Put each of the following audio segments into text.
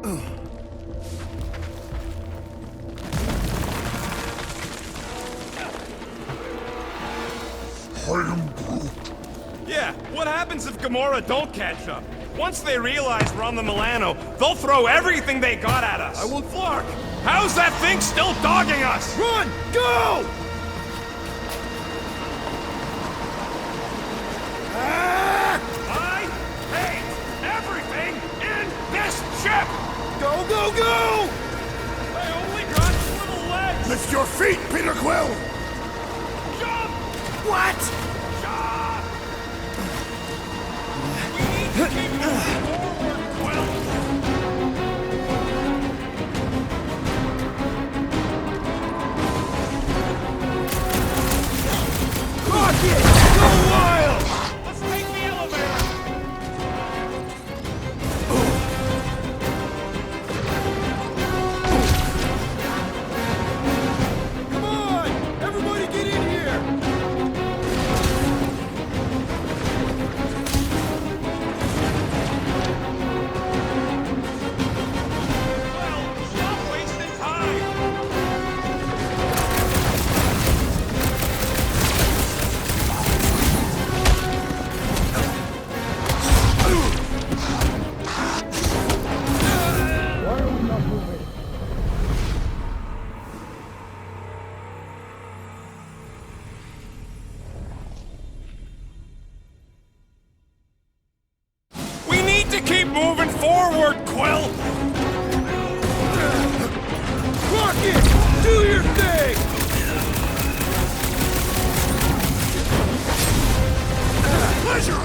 Yeah, what happens if Gamora don't catch up? Once they realize we're on the Milano, they'll throw everything they got at us. I will Clark! How's that thing still dogging us? Run! Go! I hate everything in this ship! Go, go, go! I only got little legs! Lift your feet, Peter Quill! Jump! What? Jump! We need to keep moving forward, Quill! Rocket! Go wild! Let's take the elevator! Come on! Everybody get in here! Well, stop wasting time! Why are we not moving? We need to keep moving forward, Quill! Rocket! Do your thing! Pleasure!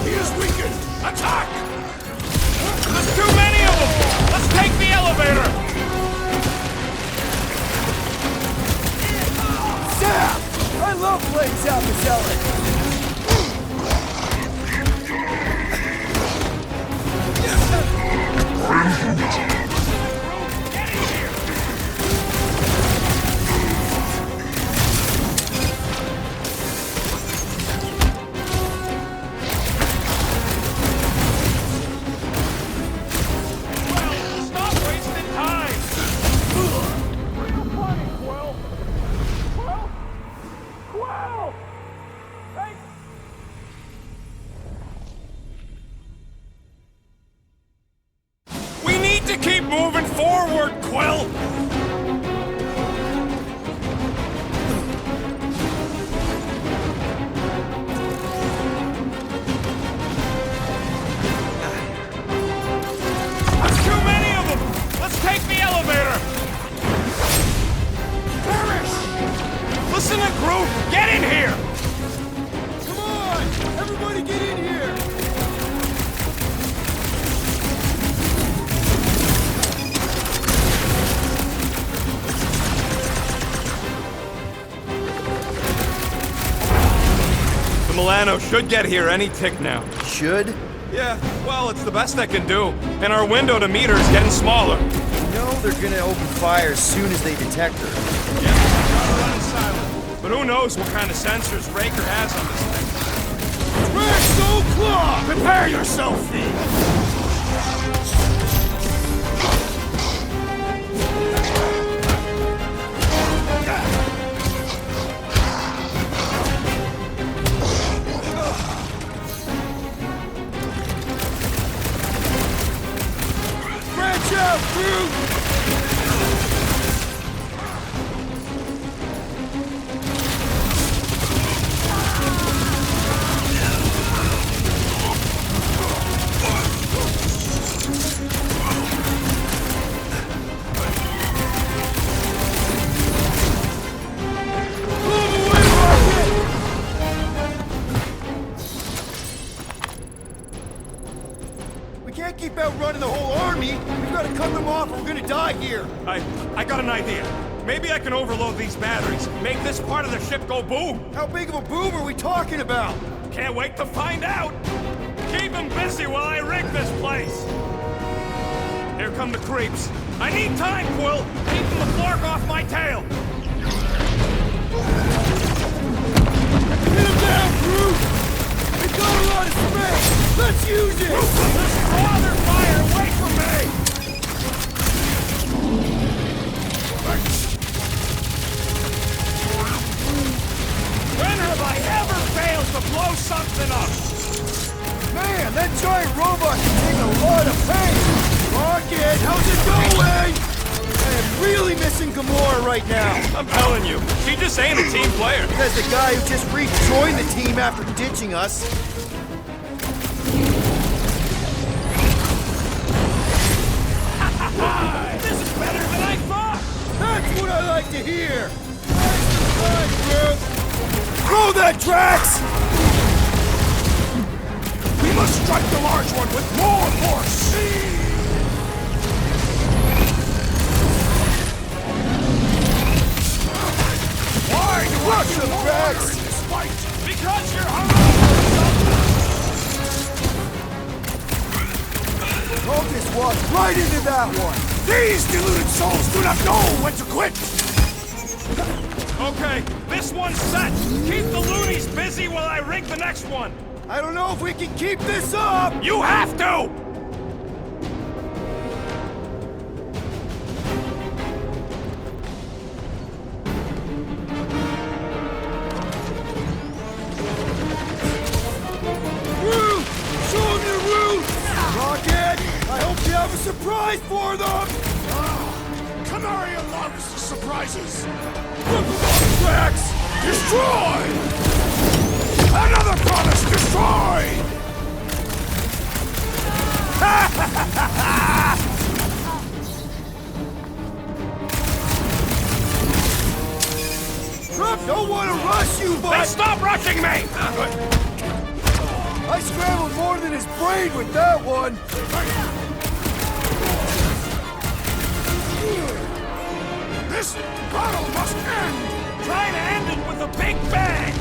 He is weakened! Attack! There's too many of them! Let's take the elevator! Zap! I love playing Zap and Ellen! Get in here! Well, stop wasting time! Where you funny, Quill? Quill? Quill! Hey! We need to keep moving forward, Quill! There's too many of them! Let's take the elevator! Perish! Listen to Groot! Get in here! Come on! Everybody get in here! The Milano should get here any tick now. Should? Yeah, well, it's the best I can do. And our window to meet her is getting smaller. You know they're gonna open fire as soon as they detect her. Yeah, gotta run silent. But who knows what kind of sensors Raker has on this thing. Raxo Claw! Prepare yourself, thief! Branch out, Groot! Move away, Rocket! We can't keep outrunning the whole army. We've got to cut them off or we're gonna die here. I got an idea. Maybe I can overload these batteries, make this part of the ship go boom. How big of a boom are we talking about? Can't wait to find out. Keep him busy while I rig this place. Here come the creeps. I need time, Quill. Keeping the Clark off my tail. Get him down, Groot! We've got a lot of space! Let's use it! Let's draw their fire away from me. blow something up! Man, that giant robot can take a lot of pain! Rocket, how's it going? I am really missing Gamora right now. I'm telling you, she just ain't a team player. Says the guy who just rejoined the team after ditching us. This is better than I thought! That's what I like to hear! Nice group! Throw that, Drax! We must strike the large one with more force! Why do I feel Drax in this fight? Because you're Focus walk right into that one! These deluded souls do not know when to quit! Okay, this one's set! Keep the loonies busy while I rig the next one! I don't know if we can keep this up! You have to! Root! Show them your root! Rocket! I hope you have a surprise for them! Canaria loves surprises! Drax! Destroy! Another promise destroyed! Trump don't want to rush you, Then but stop rushing me! I scrambled more than his brain with that one. This battle must end! Try to end it with a big bang!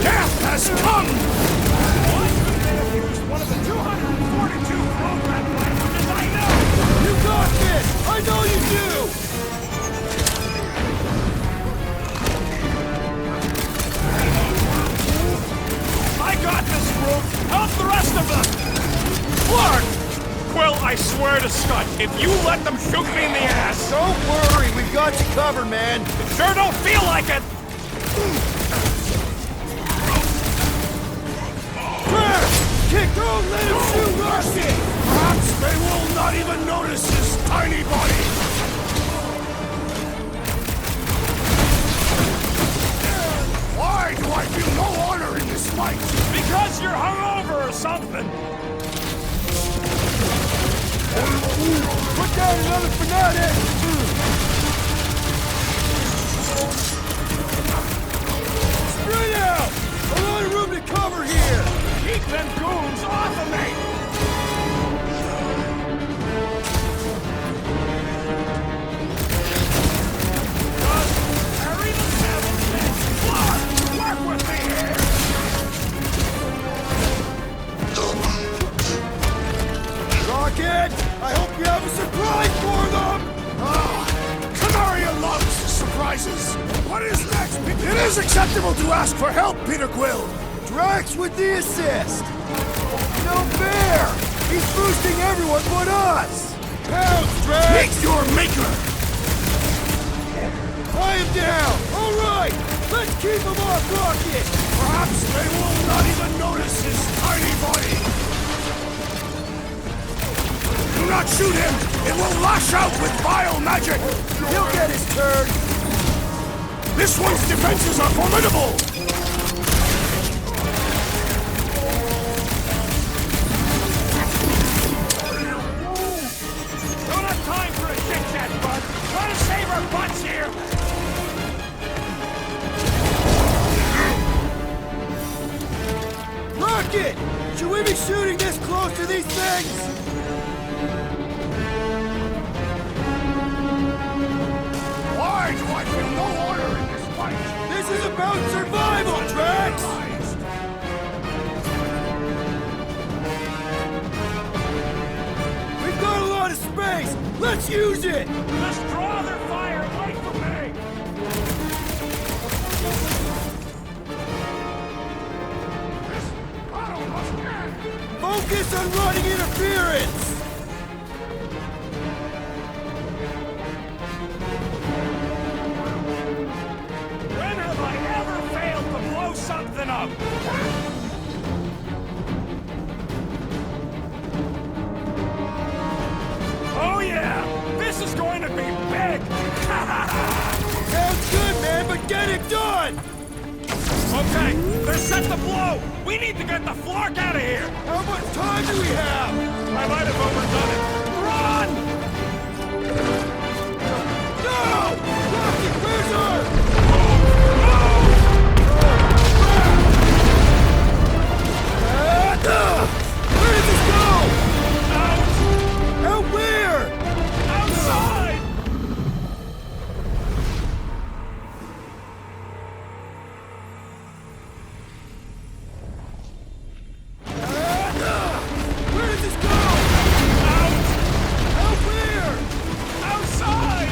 Death has come! What? They have used one of the 242 program languages I know! You got this! I know you do! I got this, Groot! Help the rest of them! Clark! Quill, I swear to Scott, if you let them shoot me in the ass... Don't worry, we've got you covered, man. Sure don't feel like it! Kick, don't let him shoot Rocket! Perhaps they will not even notice his tiny body! Why do I feel no honor in this fight? Because you're hungover or something! Put down another fanatic! Spread out! A lot of room to cover here! Keep them goons off of me! Just carry the seven things! Work with me here! Rocket! I hope you have a surprise for them! Canaria loves surprises! What is next, Peter? It is acceptable to ask for help, Peter Quill! Drax with the assist! No fair! He's boosting everyone but us! Pounce, Drax! Meet your maker! I am down! Alright! Let's keep him off Rocket! Perhaps they will not even notice his tiny body! Do not shoot him! It will lash out with vile magic! He'll get his turn! This one's defenses are formidable! Don't have time for a chit-chat, bud! Try to save our butts here! Rocket! Should we be shooting this close to these things? Why do I feel no honor in this fight? This is about survival, Drax! We've got a lot of space! Let's use it! Just draw their fire away from me! This battle must end! Focus on running interference! When have I ever something of! Oh yeah! This is going to be big! Sounds good, man, but get it done! Okay, they're set to blow! We need to get the Flark out of here! How much time do we have? I might have overdone it. Run! No! Rocky, where's her? Where did this go? Out! Out where? Outside! Where did this go? Out! Out where? Outside!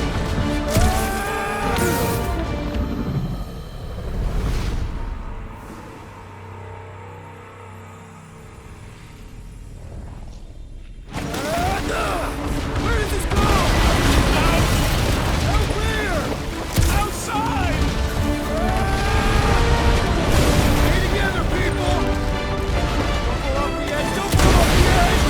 Where did this go? Out where? Outside! Stay together, people! Don't blow off the edge! Don't blow off the edge!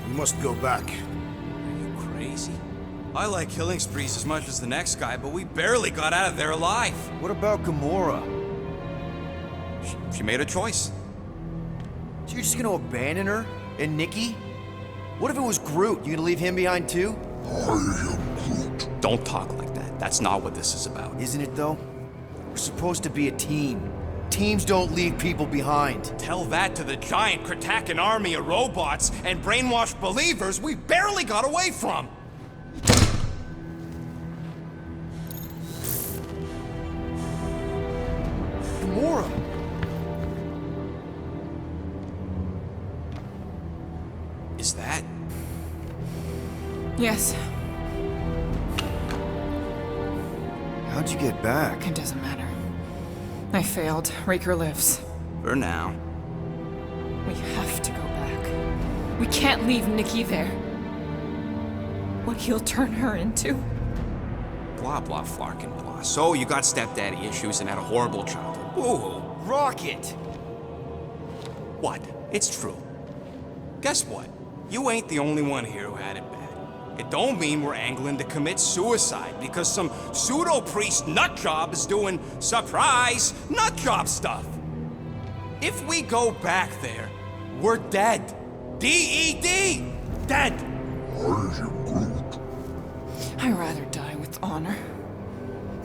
We must go back. Are you crazy? I like killing sprees as much as the next guy, but we barely got out of there alive. What about Gamora? She made a choice. So you're just gonna abandon her? And Nikki? What if it was Groot? You gonna leave him behind too? Don't talk like that. That's not what this is about. Isn't it though? We're supposed to be a team. Teams don't leave people behind. Tell that to the giant Kratakan army of robots and brainwashed believers we barely got away from. Gamora! Is that? Yes, How'd you get back? it doesn't matter. I failed. Raker lives. For now. We have to go back. We can't leave Nikki there. What he'll turn her into. Blah, blah, flarkin' blah. So you got stepdaddy issues and had a horrible childhood. Woo-hoo. Rocket! What? It's true. Guess what? You ain't the only one here who had it bad. It don't mean we're angling to commit suicide because some pseudo-priest nutjob is doing surprise nutjob stuff. If we go back there, we're dead. D-E-D! Dead! I'd rather die with honor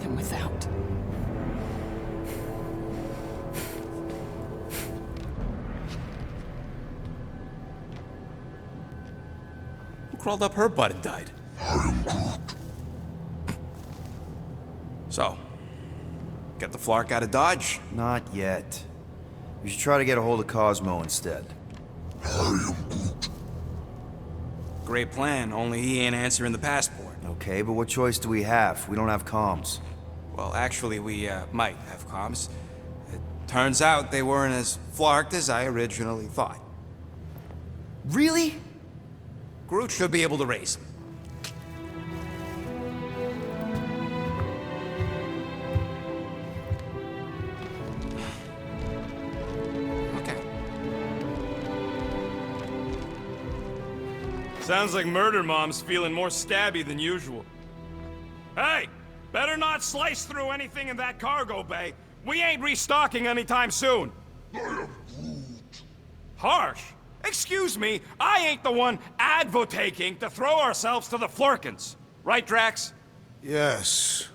than without. Who crawled up her butt and died? So, get the Flark out of Dodge? Not yet. We should try to get a hold of Cosmo instead. Great plan, only he ain't answering the passport. Okay, but what choice do we have? We don't have comms. Well, actually, we might have comms. Turns out they weren't as flarked as I originally thought. Really? Groot should be able to raise them. Okay. Sounds like Murder Mom's feeling more stabby than usual. Hey! Better not slice through anything in that cargo bay. We ain't restocking anytime soon. I am Groot. Harsh? Excuse me, I ain't the one advocating to throw ourselves to the Flurkins. Right, Drax? Yes.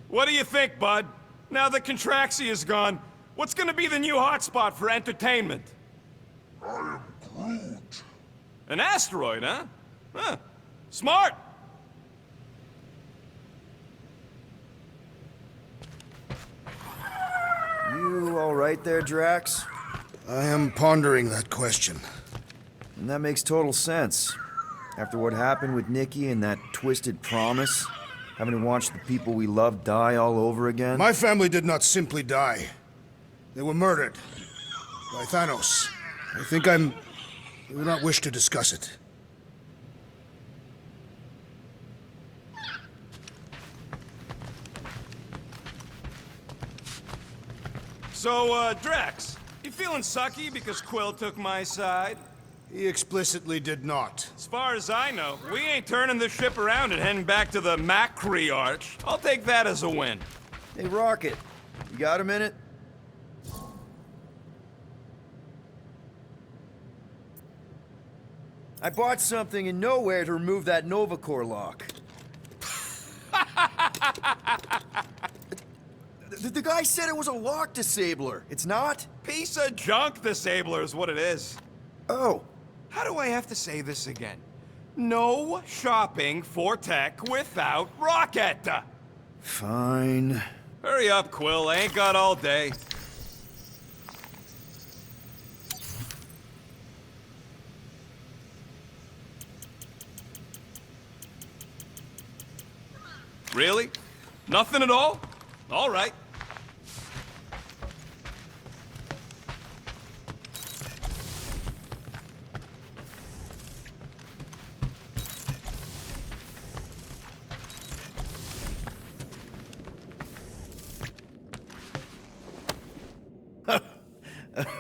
What do you think, bud? Now that Contraxi is gone, what's gonna be the new hotspot for entertainment? I am Groot. An asteroid, huh? Huh. Smart! You all right there, Drax? I am pondering that question. And that makes total sense. After what happened with Nikki and that twisted promise, having to watch the people we love die all over again. My family did not simply die. They were murdered by Thanos. I do not wish to discuss it. So, Drax, you feeling sucky because Quill took my side? He explicitly did not. As far as I know, we ain't turning this ship around and heading back to the Macri Arch. I'll take that as a win. Hey, Rocket, you got a minute? I bought something in nowhere to remove that Nova Core lock. The guy said it was a lock disabler. It's not? Piece of junk disabler is what it is. Oh. How do I have to say this again? No shopping for tech without Rocket! Fine. Hurry up, Quill. I ain't got all day. Really? Nothing at all? All right.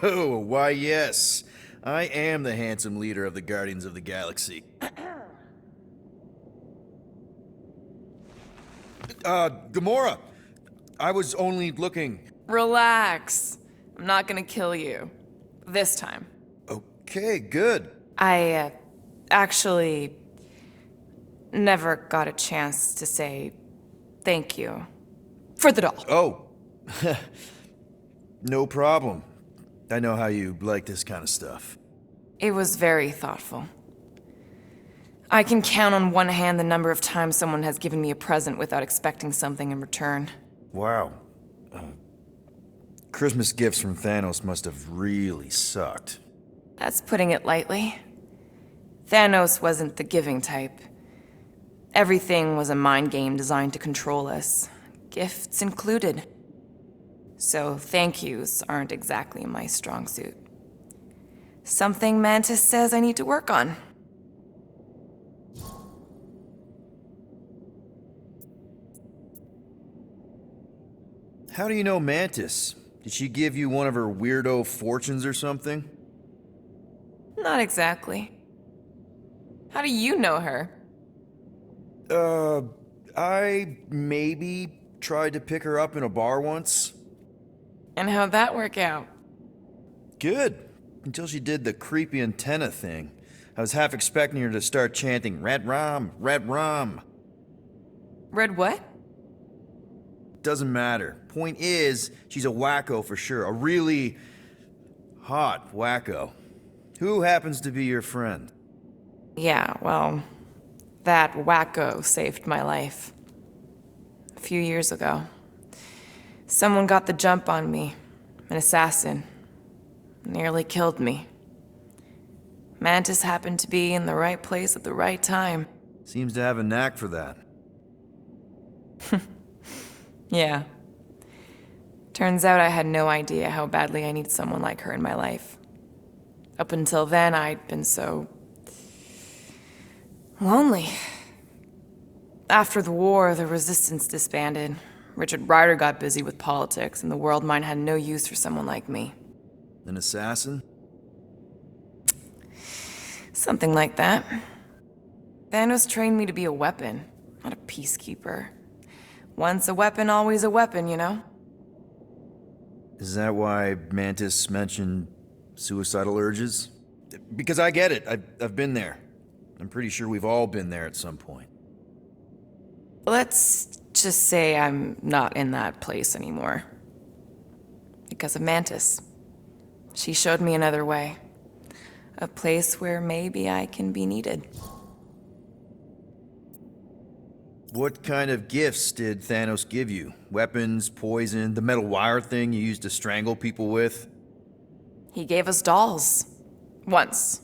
Oh, why yes. I am the handsome leader of the Guardians of the Galaxy. Gamora! I was only looking. Relax. I'm not gonna kill you. This time. Okay, good. I, actually never got a chance to say thank you for the doll. Oh. No problem. I know how you like this kind of stuff. It was very thoughtful. I can count on one hand the number of times someone has given me a present without expecting something in return. Wow. Christmas gifts from Thanos must have really sucked. That's putting it lightly. Thanos wasn't the giving type. Everything was a mind game designed to control us, gifts included. So thank yous aren't exactly my strong suit. Something Mantis says I need to work on. How do you know Mantis? Did she give you one of her weirdo fortunes or something? Not exactly. How do you know her? I maybe tried to pick her up in a bar once. And how'd that work out? Good. Until she did the creepy antenna thing. I was half expecting her to start chanting, Red Rum, Red Rum. Red what? Doesn't matter. Point is, she's a wacko for sure. A really hot wacko. Who happens to be your friend? Yeah, well, that wacko saved my life. A few years ago. Someone got the jump on me. An assassin. nearly killed me. Mantis happened to be in the right place at the right time. Seems to have a knack for that. Yeah. Turns out I had no idea how badly I needed someone like her in my life. Up until then, I'd been so lonely. After the war, the resistance disbanded. Richard Ryder got busy with politics, and the world mind had no use for someone like me. An assassin? Something like that. Thanos trained me to be a weapon, not a peacekeeper. Once a weapon, always a weapon, you know? Is that why Mantis mentioned suicidal urges? Because I get it. I've been there. I'm pretty sure we've all been there at some point. Let's just say I'm not in that place anymore. Because of Mantis. She showed me another way. A place where maybe I can be needed. What kind of gifts did Thanos give you? Weapons, poison, the metal wire thing you used to strangle people with? He gave us dolls. Once.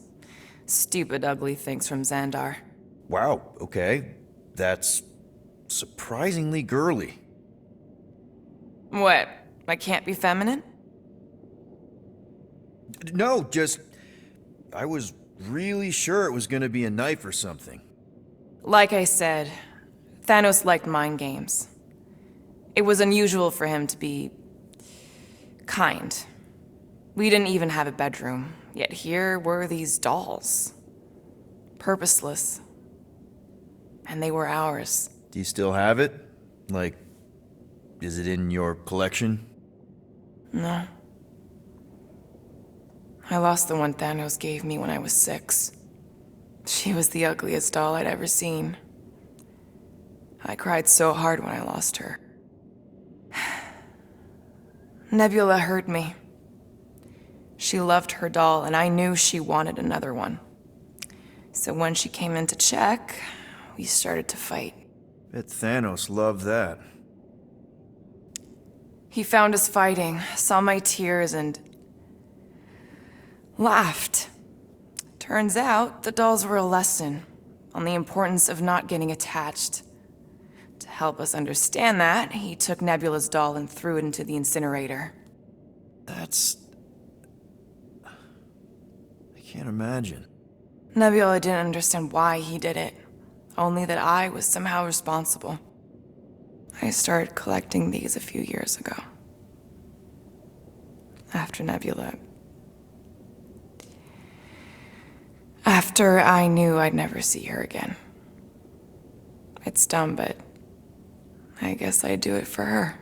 Stupid, ugly things from Xandar. Wow, okay. That's surprisingly girly. What? I can't be feminine? No, just... I was really sure it was gonna be a knife or something. Like I said, Thanos liked mind games. It was unusual for him to be kind. We didn't even have a bedroom, yet here were these dolls. Purposeless. And they were ours. Do you still have it? Like, is it in your collection? No. I lost the one Thanos gave me when I was 6. She was the ugliest doll I'd ever seen. I cried so hard when I lost her. Nebula hurt me. She loved her doll, and I knew she wanted another one. So when she came in to check, we started to fight. Bet Thanos loved that. He found us fighting, saw my tears, and laughed. Turns out, the dolls were a lesson on the importance of not getting attached. To help us understand that, he took Nebula's doll and threw it into the incinerator. That's... I can't imagine. Nebula didn't understand why he did it, only that I was somehow responsible. I started collecting these a few years ago. After Nebula. After I knew I'd never see her again. It's dumb, but I guess I'd do it for her.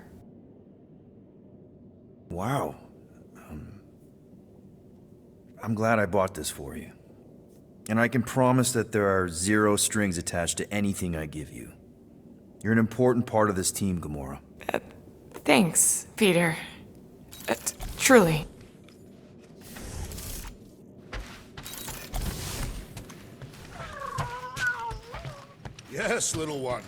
Wow. I'm glad I bought this for you. And I can promise that there are 0 strings attached to anything I give you. You're an important part of this team, Gamora. Thanks, Peter. Truly. Yes, little one.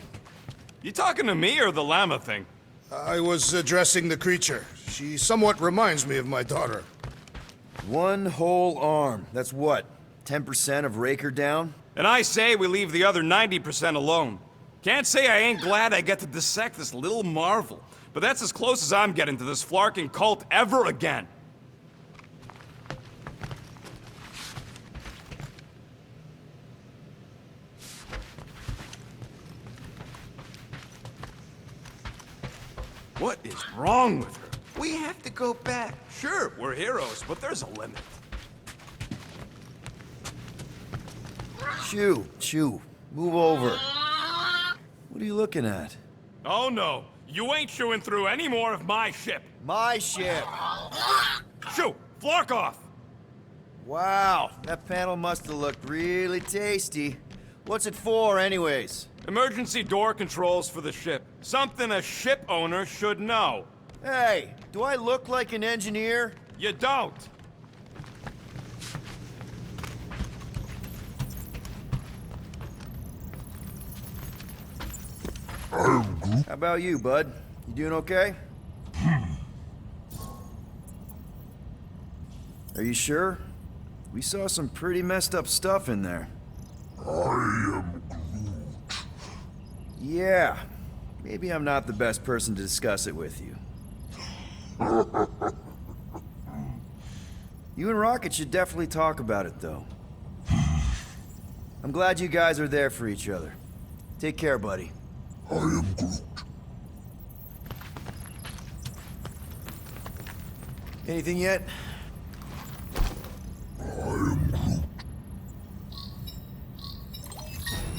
You talking to me or the llama thing? I was addressing the creature. She somewhat reminds me of my daughter. One whole arm. That's what? 10% of Raker down? And I say we leave the other 90% alone. Can't say I ain't glad I get to dissect this little marvel, but that's as close as I'm getting to this flarking cult ever again. What is wrong with her? We have to go back. Sure, we're heroes, but there's a limit. Shoo. Move over. What are you looking at? Oh no, you ain't chewing through any more of my ship. My ship! Shoo, flark off! Wow, that panel must have looked really tasty. What's it for, anyways? Emergency door controls for the ship. Something a ship owner should know. Hey, do I look like an engineer? You don't. How about you, bud? You doing okay? Are you sure? We saw some pretty messed up stuff in there. I am Groot. Yeah. Maybe I'm not the best person to discuss it with you. You and Rocket should definitely talk about it, though. I'm glad you guys are there for each other. Take care, buddy. I am Groot. Anything yet?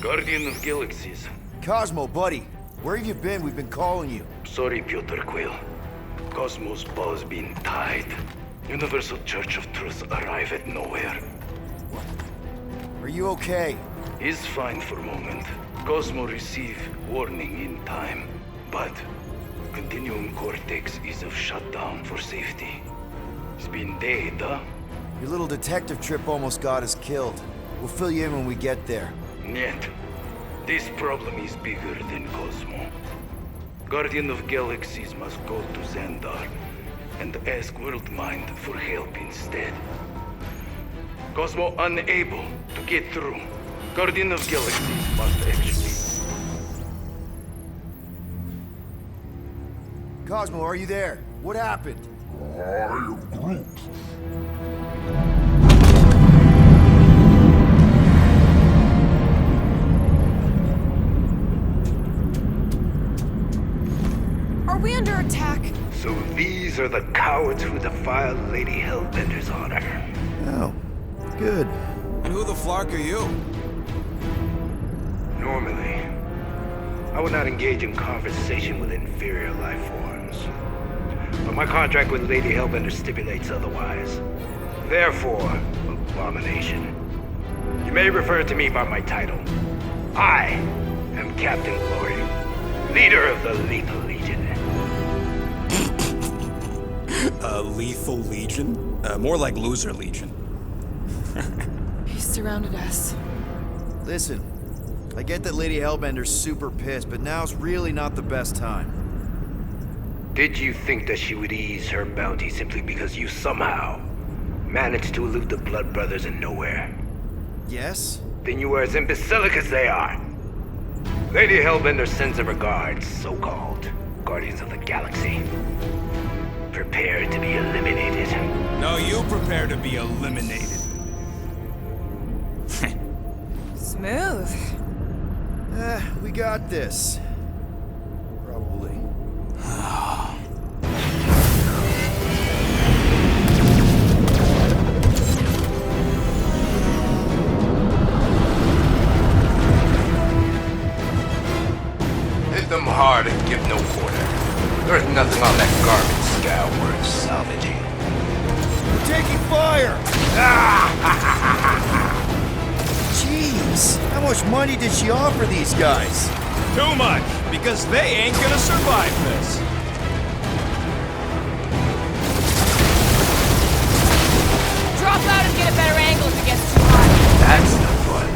Guardian of Galaxies. Cosmo, buddy. Where have you been? We've been calling you. Sorry, Piotr Quill. Cosmos ball's been tied. Universal Church of Truth arrive at nowhere. Are you okay? He's fine for a moment. Cosmo receive warning in time. But Continuum Cortex is of shutdown for safety. It's been dead, huh? Your little detective trip almost got us killed. We'll fill you in when we get there. Yet, this problem is bigger than Cosmo. Guardian of Galaxies must go to Xandar and ask Worldmind for help instead. Cosmo unable to get through. Guardian of Galaxies must execute. Cosmo, are you there? What happened? I am Groot. Are we under attack? So these are the cowards who defiled Lady Hellbender's honor. Oh, good. And who the flark are you? Normally, I would not engage in conversation with inferior life forms. But my contract with Lady Hellbender stipulates otherwise. Therefore, Abomination, you may refer to me by my title. I am Captain Glory, leader of the Lethal Legion. Lethal Legion? More like Loser Legion. He surrounded us. Listen, I get that Lady Hellbender's super pissed, but now's really not the best time. Did you think that she would ease her bounty simply because you somehow managed to elude the Blood Brothers in nowhere? Yes? Then you were as imbecilic as they are. Lady Hellbender sends her regards, so-called Guardians of the Galaxy. Prepare to be eliminated. No, you prepare to be eliminated. Smooth. We got this. Probably. Hit them hard and give no quarter. There's nothing on that garbage scow worth salvaging. We're taking fire! Jeez, how much money did she offer these guys? Too much, because they ain't gonna survive this. Drop out and get a better angle if it gets too hot. That's the fun.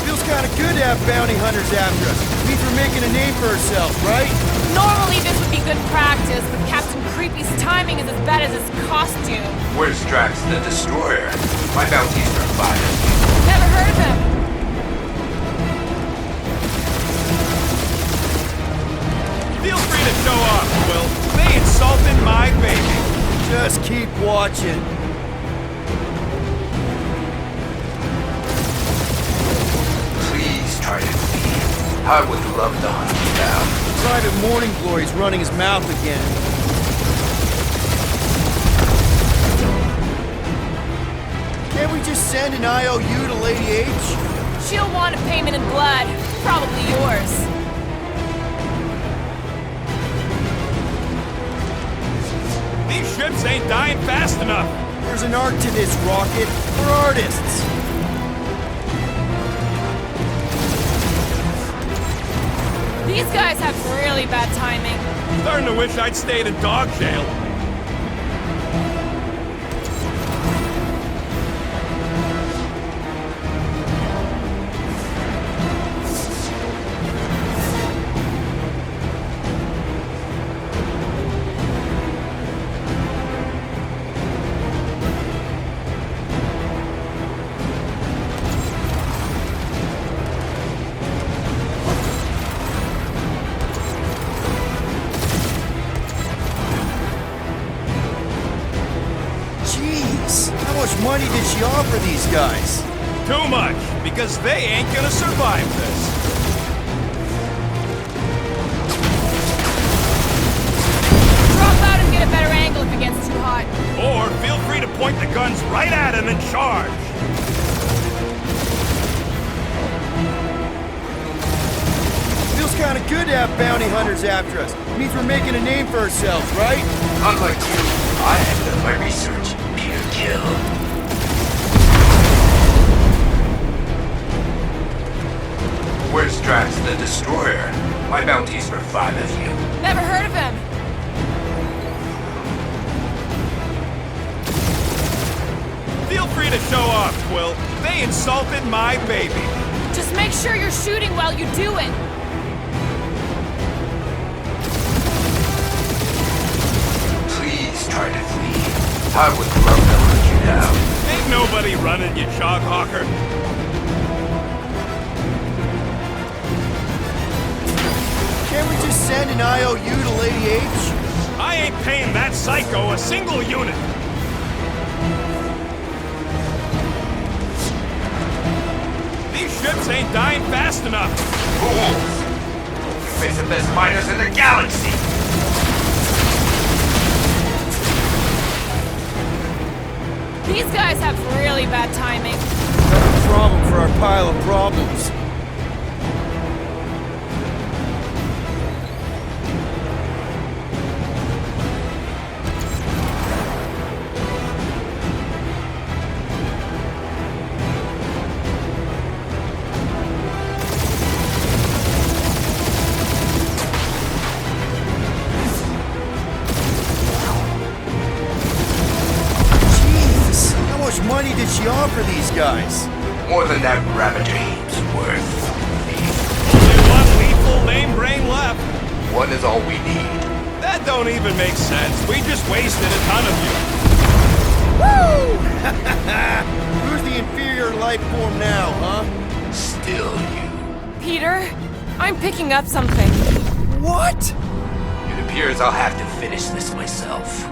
Feels kinda good to have bounty hunters after us. Means we're making a name for ourselves, right? Normally this would be good practice, but Captain Creepy's timing is as bad as his costume. Where's Drax the Destroyer? My bounties are fire. Never heard of him. Feel free to show off, Will. They insulted my baby. Just keep watching. Please try to leave. I would love to hunt you down. Private Morning Glory's running his mouth again. Can't we just send an IOU to Lady H? She'll want a payment in blood. Probably yours. These ships ain't dying fast enough. There's an art to this, Rocket. We're artists. These guys have really bad timing. Starting to wish I'd stayed in dog jail. money did she offer these guys? Too much, because they ain't gonna survive this. Drop out and get a better angle if it gets too hot. Or feel free to point the guns right at him and charge. Feels kind of good to have bounty hunters after us. Means we're making a name for ourselves, right? Unlike you, I have done my research. Pure kill. Where's Drax the Destroyer? My bounty's for 5 of you. Never heard of him. Feel free to show off, Quill. They insulted my baby. Just make sure you're shooting while you do it. Please try to flee. I would love to hunt you down. Ain't nobody running, you choghawker. Can't we just send an IOU to Lady H? I ain't paying that psycho a single unit. These ships ain't dying fast enough. Fools! You face the best fighters in the galaxy! These guys have really bad timing. Another problem for our pile of problems. Money did she offer these guys? More than that Ravager heap's worth. Only one lethal lame brain left. One is all we need. That don't even make sense. We just wasted a ton of you. Woo! Who's the inferior life form now, huh? Still you. Peter, I'm picking up something. What? It appears I'll have to finish this myself.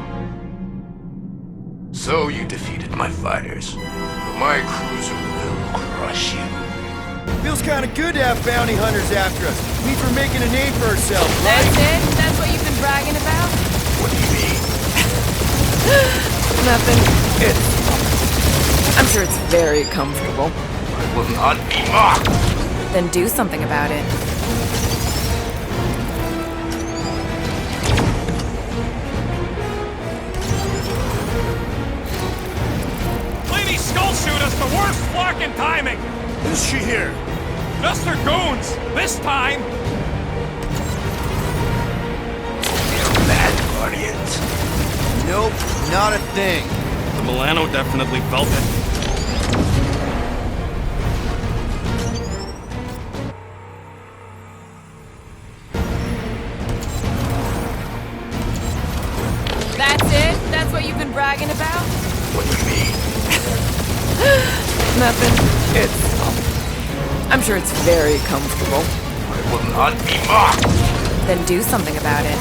So you defeated my fighters, but my cruiser will crush you. Feels kind of good to have bounty hunters after us. Means we're making a name for ourselves, right? That's it? That's what you've been bragging about? What do you mean? Nothing. I'm sure it's very comfortable. I will not be mocked! Then do something about it. Skull shoot us the worst fucking timing! Who's she here? Just her goons! This time! You're mad, Guardians. Nope, not a thing. The Milano definitely felt it. That's it? That's what you've been bragging about? What do you mean? Nothing. I'm sure it's very comfortable. I will not be mocked! Then do something about it.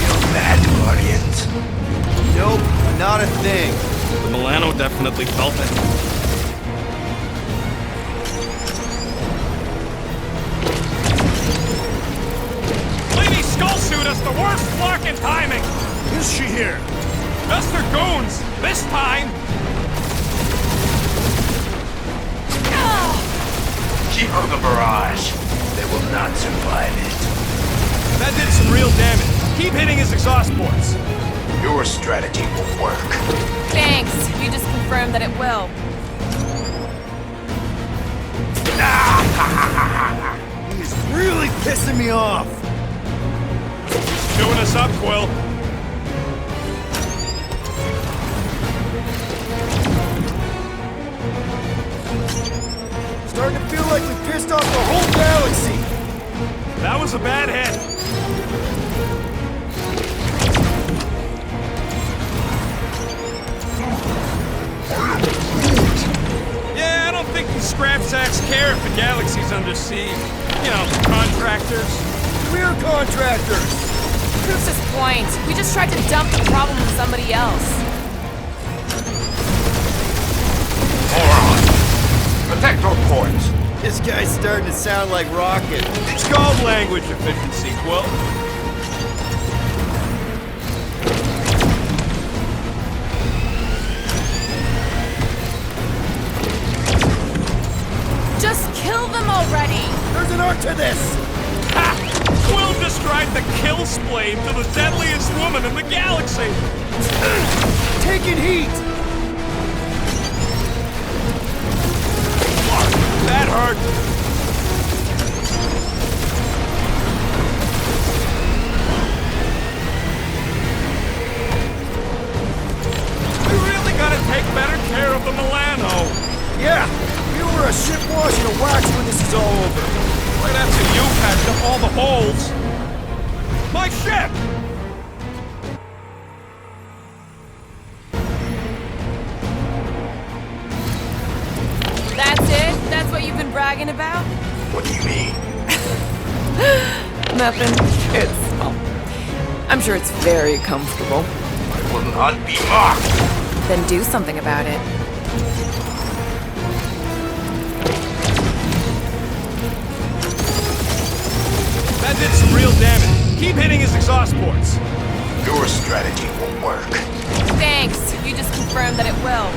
You're mad, Guardians. Nope, not a thing. The Milano definitely felt it. Lady Skull shoot us the worst fucking timing! Who's she here? Just her goons! This time! Keep up the barrage. They will not survive it. That did some real damage. Keep hitting his exhaust ports. Your strategy will work. Thanks. You just confirmed that it will. He's really pissing me off. Chewing us up, Quill. Starting to feel like we pissed off the whole galaxy. That was a bad hit. Yeah, I don't think these scrap sacks care if the galaxy's under siege. You know, contractors. We're contractors. Proves his point. We just tried to dump the problem on somebody else. This guy's starting to sound like Rocket. It's called language efficiency, Quill. Just kill them already! There's an art to this! Ha! Quill described the kill splade to the deadliest woman in the galaxy! Taking heat! Fuck, that hurt! We really gotta take better care of the Milano! Yeah! You were a ship washing a wax when this is all over. Right after you patched up all the holes! My ship! That's it? That's what you've been bragging about? What do you mean? Nothing. It's, well, I'm sure it's very comfortable. I will not be mocked. Then do something about it. That did some real damage. Keep hitting his exhaust ports. Your strategy won't work. Thanks. You just confirmed that it will.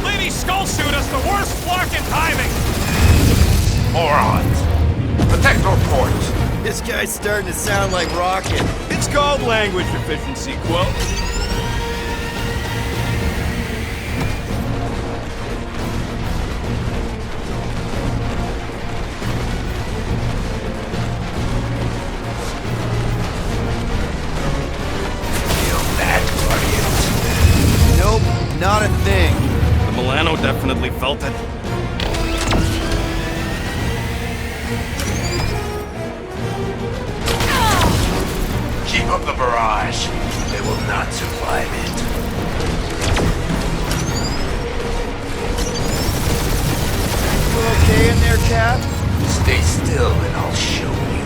Lady Skullsuit has the worst flark in timing! Morons. Protect our ports. This guy's starting to sound like Rocket. It's called language efficiency, Quill. Feel that, Guardians? Nope, not a thing. The Milano definitely felt it. Keep up the barrage. They will not survive it. You okay in there, Cap? Stay still and I'll show you.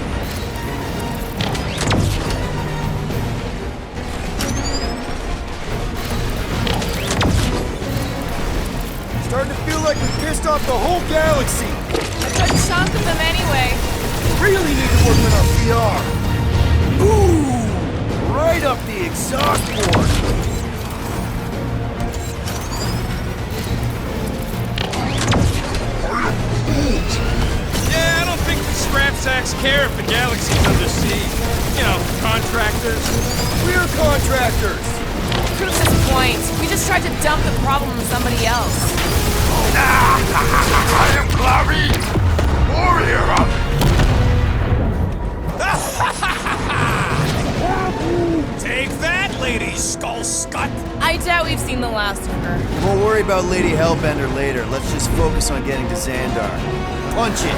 Starting to feel like we pissed off the whole galaxy. A good chunk of them anyway. Really need to work on our PR. Ooh! Right up the exhaust port. Yeah, I don't think the scrap sacks care if the galaxy's under siege. You know, contractors. We're contractors. Proves his point. We just tried to dump the problem on somebody else. I am Clary, warrior. Take that, Lady Skullscut! I doubt we've seen the last of her. We'll worry about Lady Hellbender later. Let's just focus on getting to Xandar. Punch it!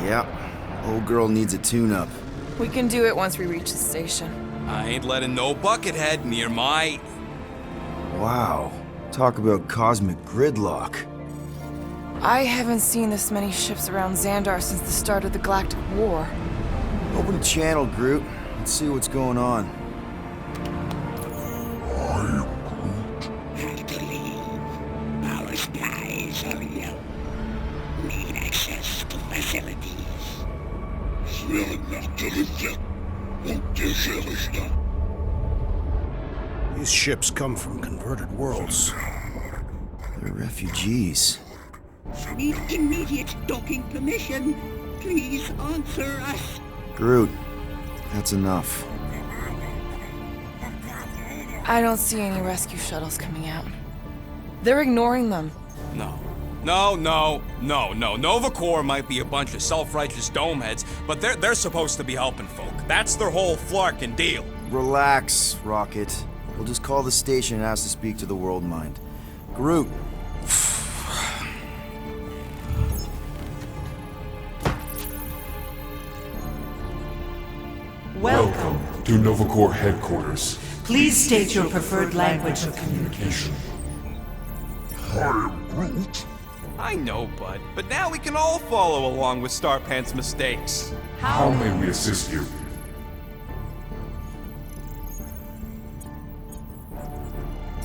Yep. Old girl needs a tune-up. We can do it once we reach the station. I ain't letting no buckethead near my... Wow. Talk about cosmic gridlock. I haven't seen this many ships around Xandar since the start of the Galactic War. Open a channel, Groot. Let's see what's going on. Have to leave. Our skies are yellow. Need access to facilities. These ships come from converted worlds. They're refugees. Need immediate docking permission. Please answer us. Groot, that's enough. I don't see any rescue shuttles coming out. They're ignoring them. No. Nova Corps might be a bunch of self-righteous domeheads, but they're supposed to be helping folk. That's their whole flarkin' deal. Relax, Rocket. We'll just call the station and ask to speak to the World Mind. Groot. Welcome to Nova Corps headquarters. Please state your preferred language of communication. I am Groot. I know, bud, but now we can all follow along with Starpant's mistakes. How may we assist you?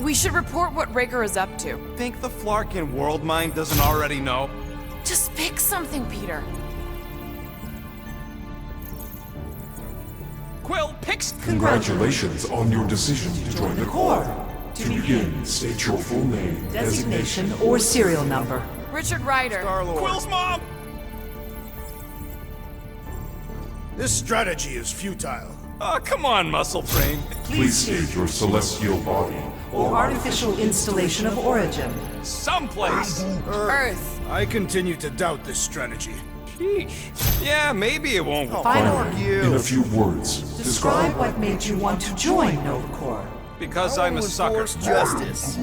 We should report what Raker is up to. Think the Flarkin world mind doesn't already know? Just pick something, Peter. Quill, picks. Congratulations on your decision to join the Corps. To begin, state your full name, Designation or serial number. Richard Ryder. Quill's mom! This strategy is futile. Oh, come on, muscle brain. Please state your celestial body. Or artificial installation of origin. Someplace. Earth. I continue to doubt this strategy. Sheesh. Yeah, maybe it won't work. Finally, In a few words, describe what made you want to join Nova Corps. Because I'm a sucker. Enforce justice.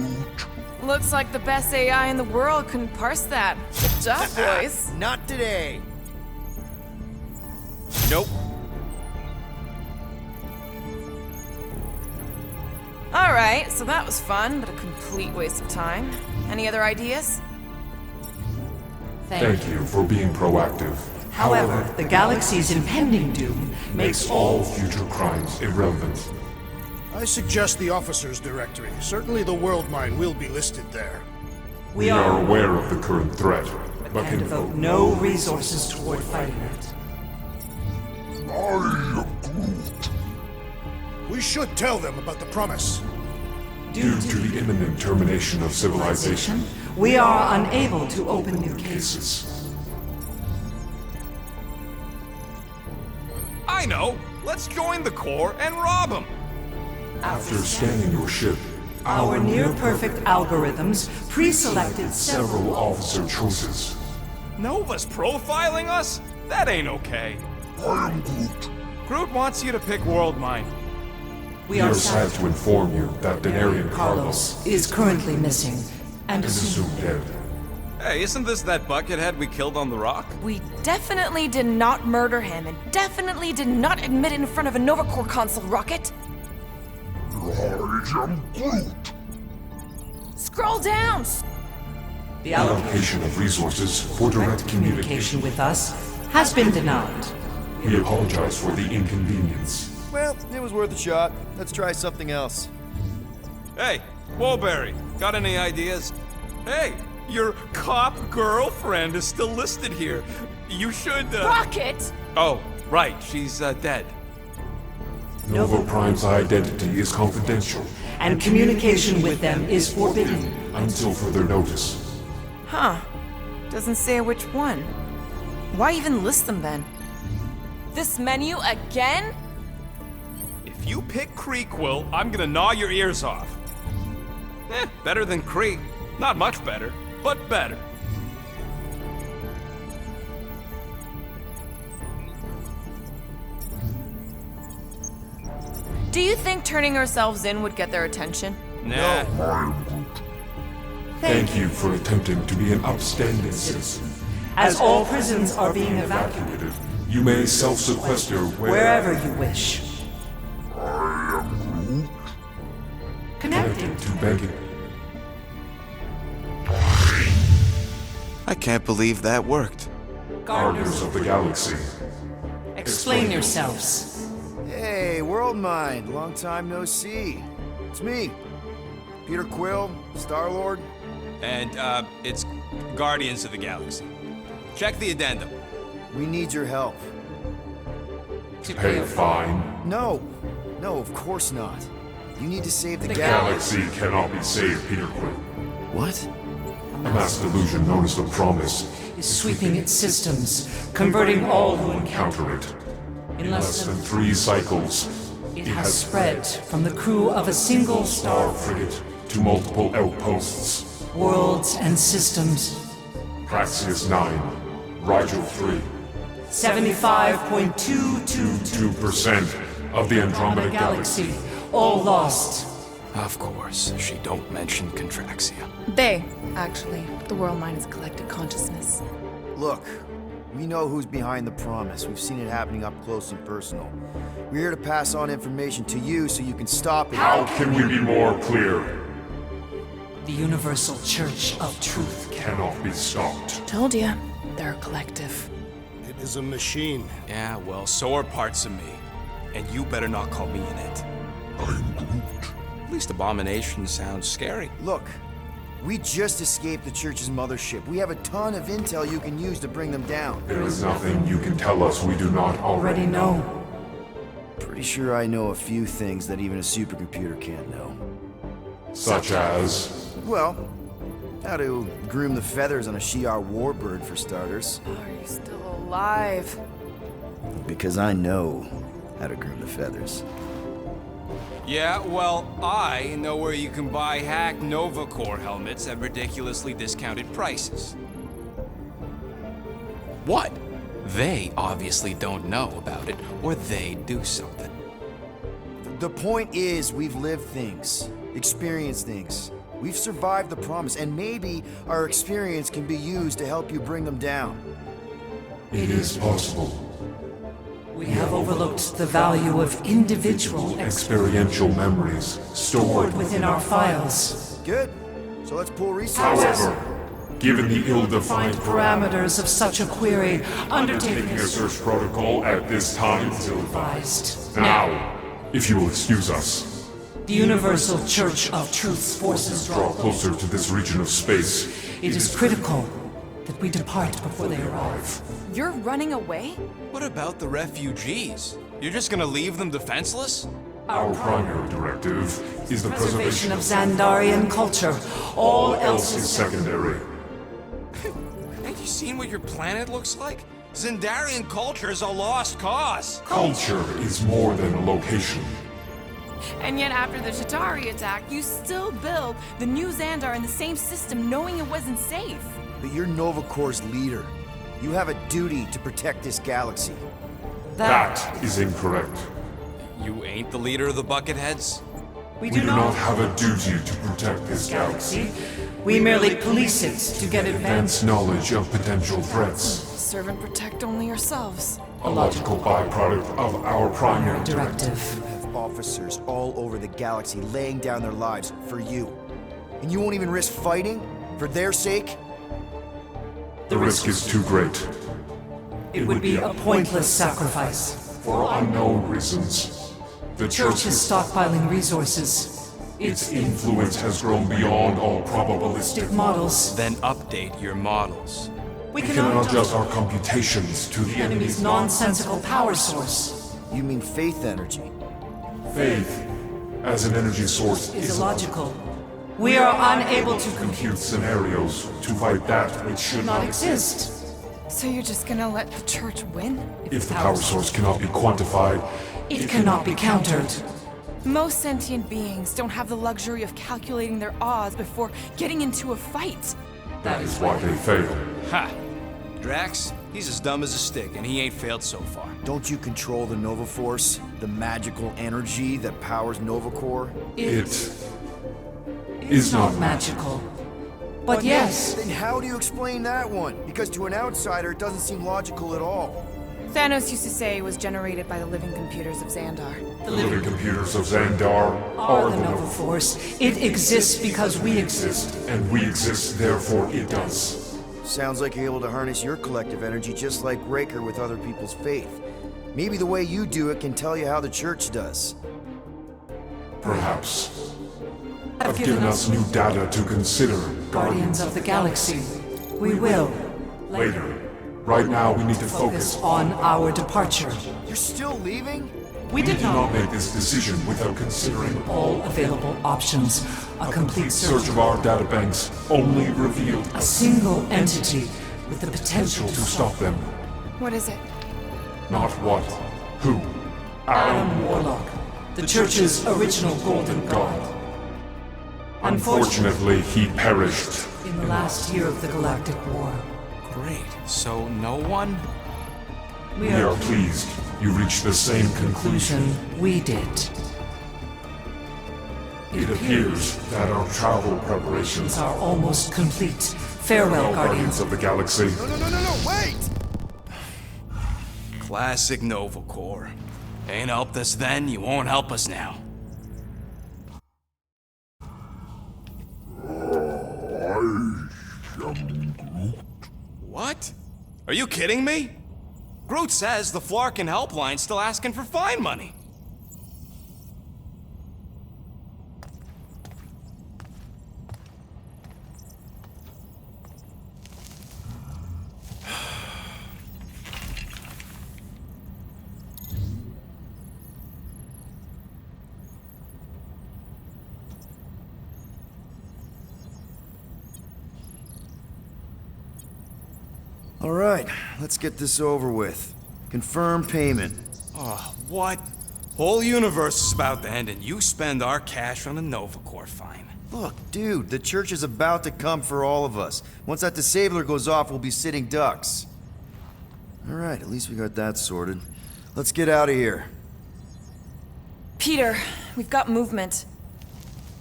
Looks like the best AI in the world couldn't parse that. Good job, boys. Not today. Nope. Alright, so that was fun, but a complete waste of time. Any other ideas? thank you for being proactive. However, the galaxy's impending doom Makes all future crimes irrelevant. I suggest the officers' directory. Certainly the world mine will be listed there. We are aware of the current threat, but and can devote no resources toward fighting it. I am Groot. We should tell them about the promise. Due to the imminent termination of civilization, We are unable to open new cases. cases. I know. Let's join the Corps and rob them. After scanning your ship, Our near-perfect algorithms pre-selected several officer choices. Nova's profiling us? That ain't okay. I am Groot. Groot wants you to pick World Mind. We We are are sad to inform you that Denarian Carlos Carlos is currently missing and is assumed dead. Hey, isn't this that buckethead we killed on the rock? We definitely did not murder him, and definitely did not admit it in front of a Nova Corps console, Rocket. I am Groot. Scroll down! The allocation Allocation of resources for direct communication. with us has been denied. We apologize for the inconvenience. Well, it was worth a shot. Let's try something else. Hey, Woolberry, got any ideas? Hey, your cop girlfriend is still listed here. You should, Rocket! Oh, right, she's, dead. Nova Prime's identity is confidential And communication with them is forbidden. until further notice. Huh. Doesn't say which one. Why even list them then? This menu again? If you pick Kree, Quill, I'm gonna gnaw your ears off. Better than Kree. Not much better, but better. Do you think turning ourselves in would get their attention? Nah. Thank you for attempting to be an upstanding citizen. As all prisons are being evacuated Evacuated, you may self-sequester wherever you wish. I am Groot. Connecting. To begging. I can't believe that worked. Guardians of the Galaxy. Explain yourselves. Hey, World Mind. Long time no see. It's me. Peter Quill, Star-Lord. And, it's Guardians of the Galaxy. Check the addendum. We need your help. Pay a fine. No. No, of course not. You need to save the The galaxy. galaxy cannot be saved, Peter Quill. What? A mass delusion known as the Promise Is sweeping its systems, converting all who encounter it. In In less than 3 cycles, It has spread from the crew of a single star, Star frigate to multiple outposts. worlds and systems. Praxius 9, Rigel 3, 75.222 2% of the Andromeda Galaxy. galaxy, all lost. Of course, she don't mention Contraxia. They, actually. The world mind is a collective consciousness. Look, We know who's behind the promise. We've seen it happening up close and personal. We're here to pass on information to you so you can stop it. How can we be more clear? The Universal Church of Truth Cannot be stopped. Told ya, they're a collective. It is a machine. Yeah, well, so are parts of me. And you better not call me in it. At least Abomination sounds scary. Look, we just escaped the church's mothership. We have a ton of intel you can use to bring them down. There is nothing you can tell us we do not already know. Pretty sure I know a few things that even a supercomputer can't know. Such as... Well, how to groom the feathers on a Shi'ar warbird, for starters. Are you still alive? Because I know how to groom the feathers. Yeah, well, I know where you can buy hack Nova Corps helmets at ridiculously discounted prices. What? They obviously don't know about it, or they'd do something. The point is, we've lived things, experienced things. We've survived the promise, and maybe our experience can be used to help you bring them down. It is possible. We have overlooked the value of individual Experiential memories stored within our files. Good. So let's pull resources. However, given the ill-defined Parameters of such a query, undertaking taking a search protocol at this time is advised. Now, if you will excuse us, The Universal Church of Truth's forces draw closer to this region of space. It is critical that we depart before they arrive. You're running away? What about the refugees? You're just gonna leave them defenseless? Our primary directive is the preservation of Xandarian culture. All else is secondary. Have you seen what your planet looks like? Xandarian culture is a lost cause. Culture is more than a location. And yet after the Shatari attack, you still build the new Xandar in the same system knowing it wasn't safe. But you're Nova Corps' leader. You have a duty to protect this galaxy. That is incorrect. You ain't the leader of the Bucketheads? We do not have a duty to protect this galaxy. We merely police it to get Advanced knowledge of potential threats. Serve and protect only yourselves. A logical byproduct of our primary directive. You have officers all over the galaxy laying down their lives for you. And you won't even risk fighting? For their sake? The risk is too great. It would be a pointless sacrifice. For unknown reasons, the Church is stockpiling resources. Its influence has grown beyond all probabilistic models. Then update your models. We We cannot adjust our computations to the enemy's nonsensical power source. You mean faith energy? Faith as an energy source Is illogical. We are unable to compute scenarios to fight that which should not exist. So you're just gonna let the church win? If the power source cannot be quantified, It cannot be countered. Most sentient beings don't have the luxury of calculating their odds before getting into a fight. that is why they fail. Ha! Drax, he's as dumb as a stick, and he ain't failed so far. Don't you control the Nova Force? The magical energy that powers Nova Corps? It is not magical. But yes. Then how do you explain that one? Because to an outsider, it doesn't seem logical at all. Thanos used to say it was generated by the living computers of Xandar. The living computers of Xandar Are the Nova Force. It exists because we exist. and we exist, therefore it does. Sounds like you're able to harness your collective energy just like Raker with other people's faith. Maybe the way you do it can tell you how the church does. Perhaps. Have given us new data to consider. Guardians of the Galaxy. We will. Later. Right now, we need to focus on our departure. You're still leaving? We did do not make this decision without considering all available options. A complete search of our databanks only revealed a single entity with the potential to stop them. What is it? Not what, who. Adam Warlock, the Church's original Golden God. Unfortunately, he perished in the last year of the Galactic War. Great. So no one? We are pleased you reached the same conclusion we did. It appears that our travel preparations are almost complete. Farewell, Guardians of the Galaxy. No, wait! Classic Nova Corps. Ain't helped us then, you won't help us now. What? Are you kidding me? Groot says the Flarkin helpline's still asking for fine money. All right, let's get this over with. Confirm payment. Oh, what? Whole universe is about to end and you spend our cash on a Nova Corps fine. Look, dude, the church is about to come for all of us. Once that disabler goes off, we'll be sitting ducks. All right, at least we got that sorted. Let's get out of here. Peter, we've got movement.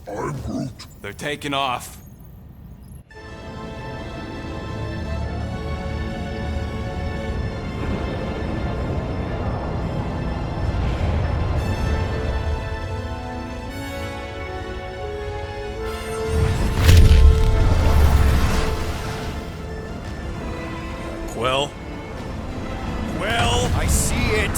I'm Groot. They're taking off. Quill? Quill? I see it!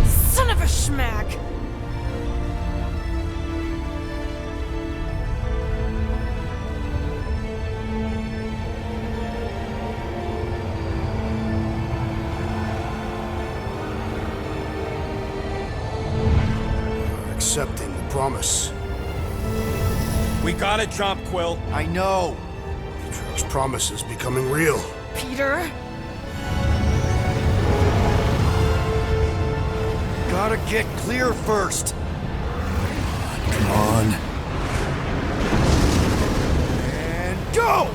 Son of a schmack! Accepting the promise. We gotta jump, Quill. I know! Patriarch's promise is becoming real. Peter? Gotta get clear first! Come on. And go!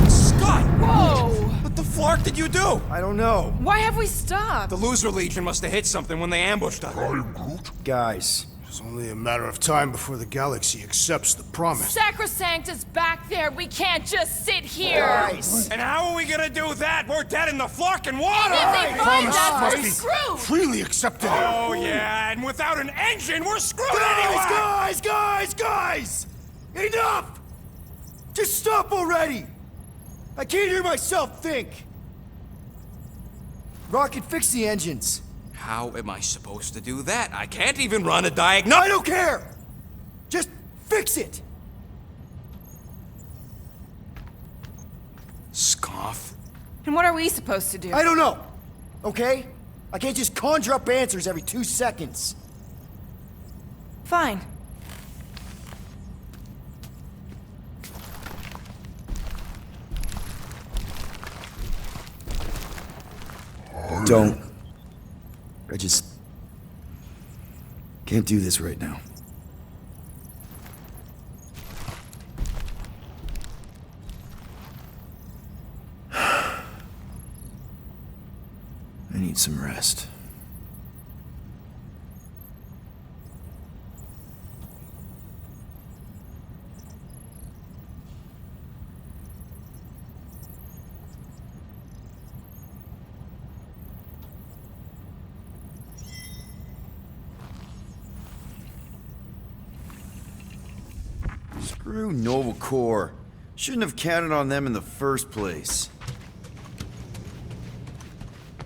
Scott! Whoa! What the flark did you do? I don't know. Why have we stopped? The Loser Legion must have hit something when they ambushed us. I'm Groot. Guys, It's only a matter of time before the galaxy accepts the promise. Sacrosanct is back there. We can't just sit here. guys! And how are we gonna do that? We're dead in the flarkin' water! If they find Promise us, must we're be screwed. freely accepted. Oh, yeah, and without an engine, we're screwed Guys, anyway! guys! Enough! Just stop already! I can't hear myself think! Rocket, fix the engines. How am I supposed to do that? I can't even run a I diagnosis. don't care! Just fix it! Scoff. And what are we supposed to do? I don't know, okay? I can't just conjure up answers every 2 seconds. Fine. Don't. I just can't do this right now. I need some rest. Screw Nova Corps. Shouldn't have counted on them in the first place.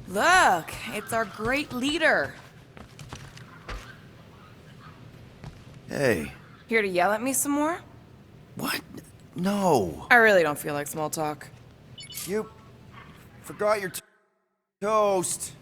Look, it's our great leader. Hey, Here to yell at me some more? what? No. I really don't feel like small talk. You forgot your toast.